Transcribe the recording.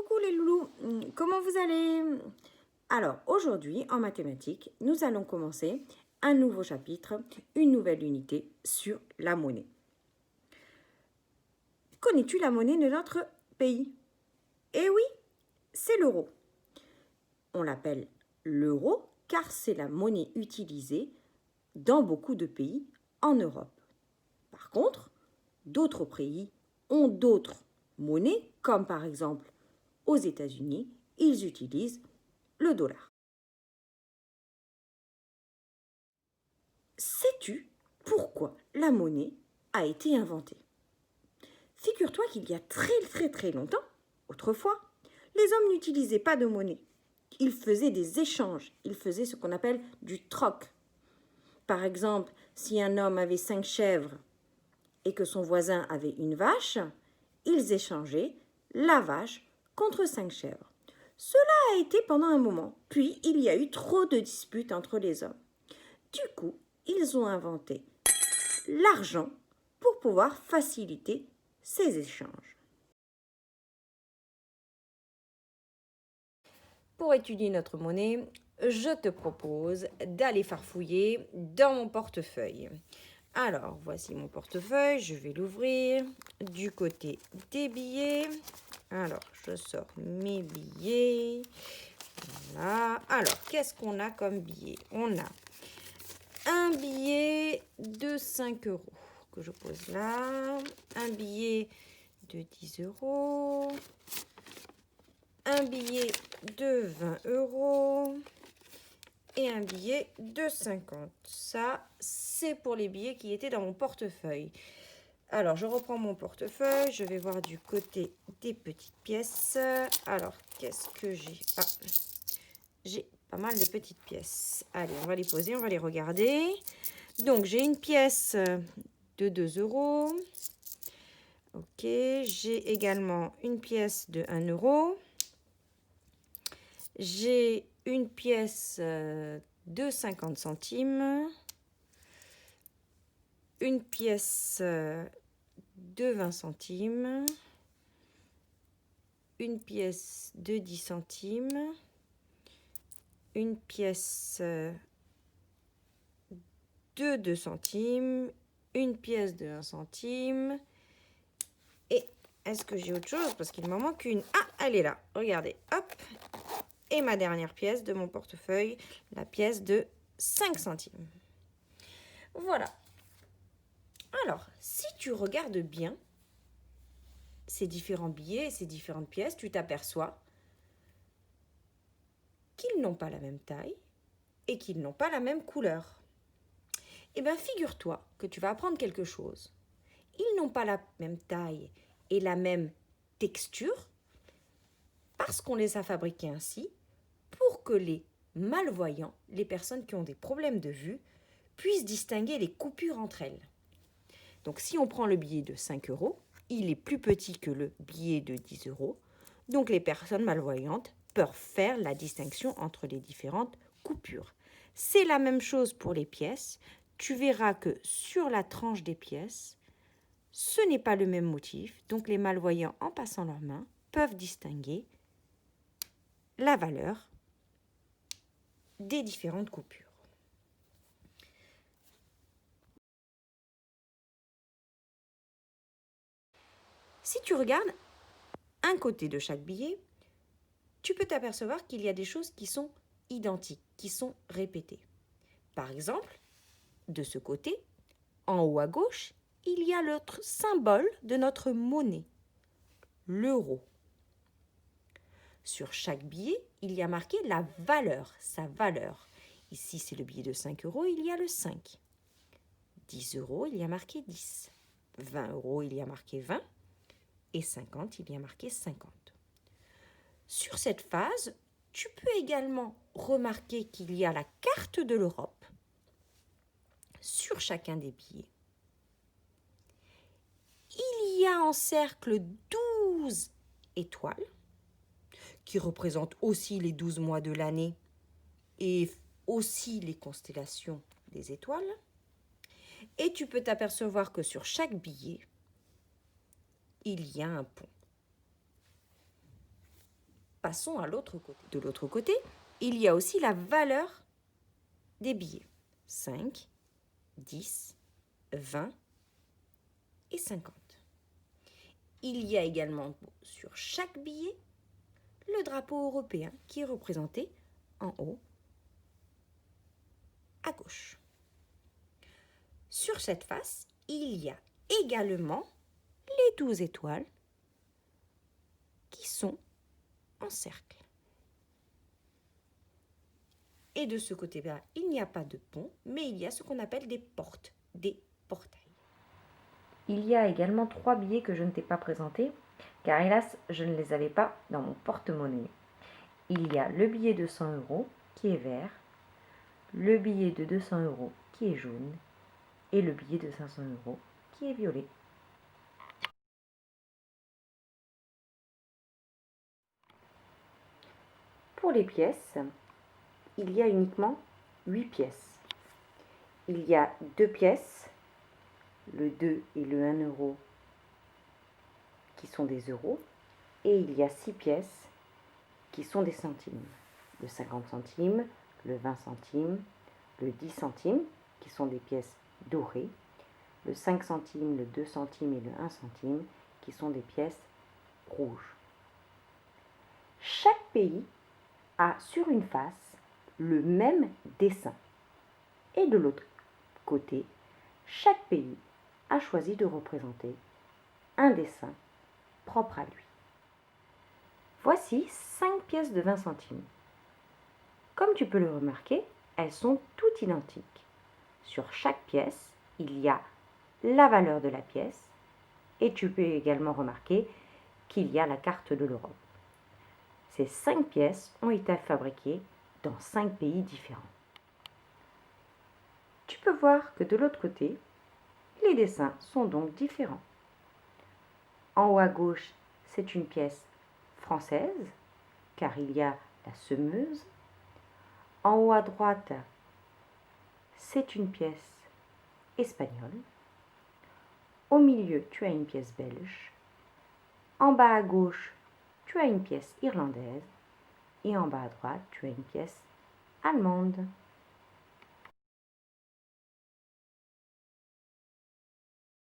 Coucou les loulous, comment vous allez? Alors aujourd'hui en mathématiques, nous allons commencer un nouveau chapitre, une nouvelle unité sur la monnaie. Connais-tu la monnaie de notre pays? Eh oui, c'est l'euro. On l'appelle l'euro car c'est la monnaie utilisée dans beaucoup de pays en Europe. Par contre, d'autres pays ont d'autres monnaies, comme par exemple aux États-Unis, ils utilisent le dollar. Sais-tu pourquoi la monnaie a été inventée? Figure-toi qu'il y a très longtemps, autrefois, les hommes n'utilisaient pas de monnaie. Ils faisaient des échanges, ils faisaient ce qu'on appelle du troc. Par exemple, si un homme avait 5 chèvres et que son voisin avait une vache, ils échangeaient la vache contre 5 chèvres. Cela a été pendant un moment, puis il y a eu trop de disputes entre les hommes. Du coup, ils ont inventé l'argent pour pouvoir faciliter ces échanges. Pour étudier notre monnaie, je te propose d'aller farfouiller dans mon portefeuille. Alors, voici mon portefeuille, je vais l'ouvrir. Du côté des billets, alors je sors mes billets. Voilà. Alors, qu'est-ce qu'on a comme billet? On a un billet de 5 euros que je pose là, un billet de 10 euros, un billet de 20 euros et un billet de 50. Ça, c'est pour les billets qui étaient dans mon portefeuille. Alors, je reprends mon portefeuille, je vais voir du côté des petites pièces. Alors, qu'est-ce que j'ai? Ah, j'ai pas mal de petites pièces. Allez, on va les poser, on va les regarder. Donc, j'ai une pièce de 2 euros. Ok, j'ai également une pièce de 1 euro. J'ai une pièce de 50 centimes. Une pièce de 20 centimes. Une pièce de 10 centimes. Une pièce de 2 centimes. Une pièce de 1 centime. Et est-ce que j'ai autre chose? Parce qu'il m'en manque une. Ah, elle est là. Regardez. Hop. Et ma dernière pièce de mon portefeuille, la pièce de 5 centimes. Voilà. Alors, si tu regardes bien ces différents billets et ces différentes pièces, tu t'aperçois qu'ils n'ont pas la même taille et qu'ils n'ont pas la même couleur. Eh bien, figure-toi que tu vas apprendre quelque chose. Ils n'ont pas la même taille et la même texture parce qu'on les a fabriqués ainsi pour que les malvoyants, les personnes qui ont des problèmes de vue, puissent distinguer les coupures entre elles. Donc si on prend le billet de 5 euros, il est plus petit que le billet de 10 euros. Donc les personnes malvoyantes peuvent faire la distinction entre les différentes coupures. C'est la même chose pour les pièces. Tu verras que sur la tranche des pièces, ce n'est pas le même motif. Donc les malvoyants, en passant leurs mains, peuvent distinguer la valeur des différentes coupures. Si tu regardes un côté de chaque billet, tu peux t'apercevoir qu'il y a des choses qui sont identiques, qui sont répétées. Par exemple, de ce côté, en haut à gauche, il y a le symbole de notre monnaie, l'euro. Sur chaque billet, il y a marqué la valeur, sa valeur. Ici, c'est le billet de 5 euros, il y a le 5. 10 euros, il y a marqué 10. 20 euros, il y a marqué 20. Et 50, il y a marqué 50. Sur cette phase, tu peux également remarquer qu'il y a la carte de l'Europe sur chacun des billets. Il y a en cercle 12 étoiles qui représentent aussi les 12 mois de l'année et aussi les constellations des étoiles. Et tu peux t'apercevoir que sur chaque billet, il y a un pont. Passons à l'autre côté. De l'autre côté, il y a aussi la valeur des billets. 5, 10, 20 et 50. Il y a également sur chaque billet le drapeau européen qui est représenté en haut à gauche. Sur cette face, il y a également les 12 étoiles qui sont en cercle. Et de ce côté-là, il n'y a pas de pont, mais il y a ce qu'on appelle des portes, des portails. Il y a également 3 billets que je ne t'ai pas présentés, car hélas, je ne les avais pas dans mon porte-monnaie. Il y a le billet de 100 € qui est vert, le billet de 200 € qui est jaune et le billet de 500 € qui est violet. Pour les pièces, il y a uniquement 8 pièces. Il y a 2 pièces, le 2 et le 1 € qui sont des euros, et il y a 6 pièces qui sont des centimes. Le 50 centimes, le 20 centimes, le 10 centimes qui sont des pièces dorées, le 5 centimes, le 2 centimes et le 1 centime qui sont des pièces rouges. Chaque pays a sur une face le même dessin. Et de l'autre côté, chaque pays a choisi de représenter un dessin propre à lui. Voici 5 pièces de 20 centimes. Comme tu peux le remarquer, elles sont toutes identiques. Sur chaque pièce, il y a la valeur de la pièce et tu peux également remarquer qu'il y a la carte de l'Europe. Ces 5 pièces ont été fabriquées dans 5 pays différents. Tu peux voir que de l'autre côté, les dessins sont donc différents. En haut à gauche, c'est une pièce française, car il y a la semeuse. En haut à droite, c'est une pièce espagnole. Au milieu, tu as une pièce belge. En bas à gauche, tu as une pièce irlandaise. Et en bas à droite, tu as une pièce allemande.